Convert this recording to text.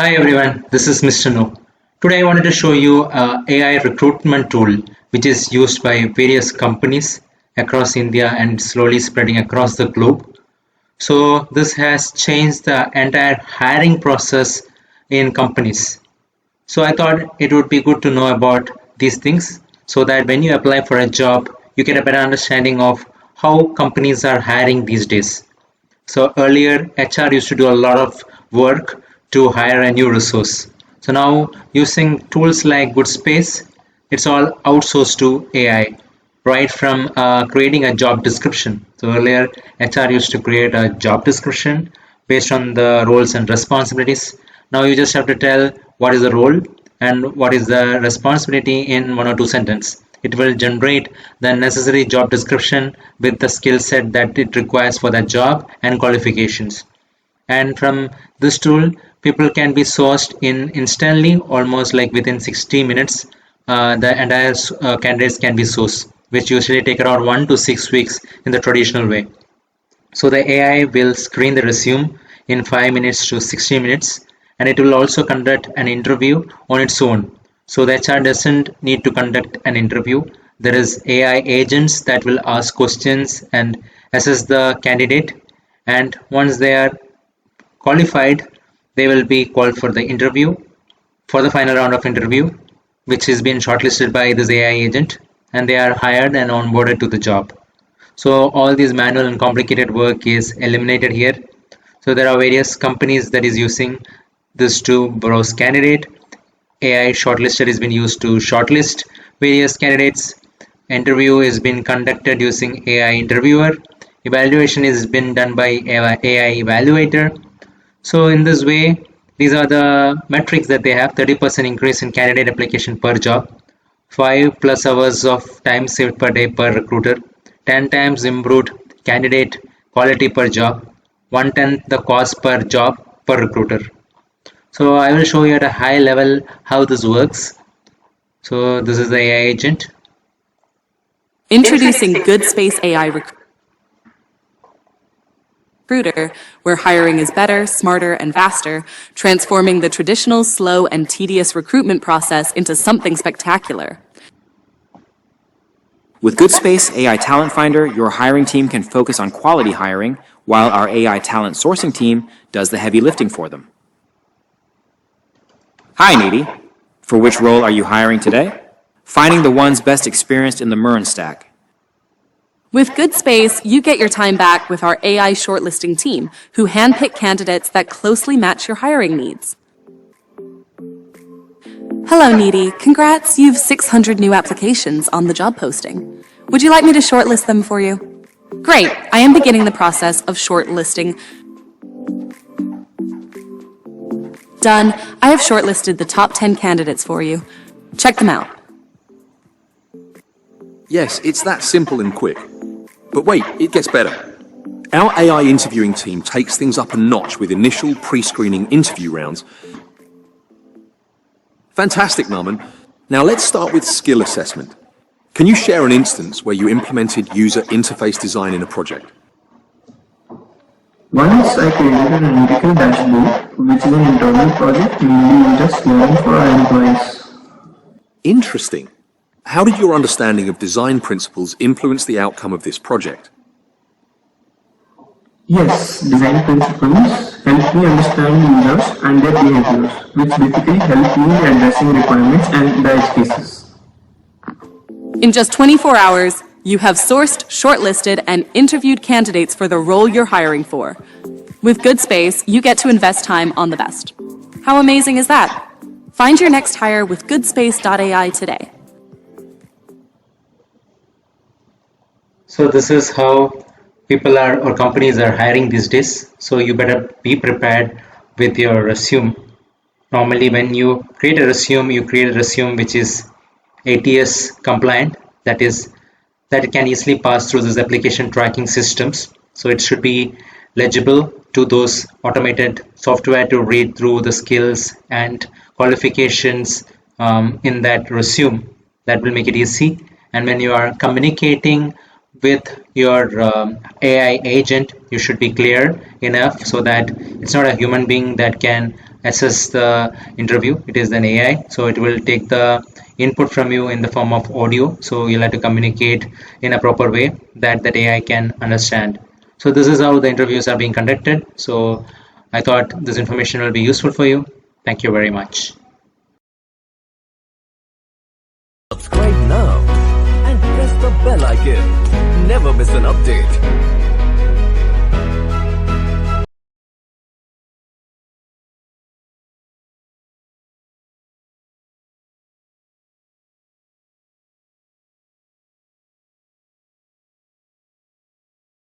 Hi everyone, this is Mr. No. Today I wanted to show you a AI recruitment tool which is used by various companies across India and slowly spreading across the globe. So this has changed the entire hiring process in companies. So I thought it would be good to know about these things so that when you apply for a job, you get a better understanding of how companies are hiring these days. So earlier, HR used to do a lot of work to hire a new resource. So now using tools like GoodSpace, it's all outsourced to AI, right from creating a job description. So earlier, HR used to create a job description based on the roles and responsibilities. Now you just have to tell what is the role and what is the responsibility in one or two sentences. It will generate the necessary job description with the skill set that it requires for that job and qualifications. And from this tool, people can be sourced in instantly, almost like within 60 minutes. The entire candidates can be sourced, which usually take around 1 to 6 weeks in the traditional way. So the AI will screen the resume in 5 minutes to 60 minutes, and it will also conduct an interview on its own. So the HR doesn't need to conduct an interview. There is AI agents that will ask questions and assess the candidate. And once they are qualified, they will be called for the interview, for the final round of interview, which has been shortlisted by this AI agent, and they are hired and onboarded to the job. So all this manual and complicated work is eliminated here. So there are various companies that is using this to browse candidate. AI shortlisted has been used to shortlist various candidates. Interview has been conducted using AI interviewer. Evaluation has been done by AI evaluator. So in this way, these are the metrics that they have: 30% increase in candidate application per job, 5 plus hours of time saved per day per recruiter, 10 times improved candidate quality per job, 1/10 the cost per job per recruiter. So I will show you at a high level how this works. So this is the AI agent. Introducing GoodSpace AI Recruiter, where hiring is better, smarter, and faster, transforming the traditional, slow, and tedious recruitment process into something spectacular. With GoodSpace AI Talent Finder, your hiring team can focus on quality hiring, while our AI talent sourcing team does the heavy lifting for them. Hi, Needy. For which role are you hiring today? Finding the ones best experienced in the Murren stack. With GoodSpace, you get your time back with our AI shortlisting team, who handpick candidates that closely match your hiring needs. Hello, Needy. Congrats, you've 600 new applications on the job posting. Would you like me to shortlist them for you? Great, I am beginning the process of shortlisting. Done. I have shortlisted the top 10 candidates for you. Check them out. Yes, it's that simple and quick. But wait, it gets better. Our AI interviewing team takes things up a notch with initial pre-screening interview rounds. Fantastic, Naman. Now let's start with skill assessment. Can you share an instance where you implemented user interface design in a project? Once I created an empirical dashboard, which is an internal project mainly used as learning for our employees. Interesting. How did your understanding of design principles influence the outcome of this project? Yes, design principles help me understand users and their behaviors, which basically help me in addressing requirements and the edge cases. In just 24 hours, you have sourced, shortlisted, and interviewed candidates for the role you're hiring for. With GoodSpace, you get to invest time on the best. How amazing is that? Find your next hire with goodspace.ai today. So this is how people are or companies are hiring these days. So you better be prepared with your resume. Normally when you create a resume which is ATS compliant, that is that it can easily pass through these application tracking systems. So it should be legible to those automated software to read through the skills and qualifications in that resume. That will make it easy. And when you are communicating with your AI agent, you should be clear enough so that it's not a human being that can assess the interview. It is an AI, so it will take the input from you in the form of audio. So you'll have to communicate in a proper way that AI can understand. So this is how the interviews are being conducted. So I thought this information will be useful for you. Thank you very much. Subscribe now and press the bell icon. Never miss an update.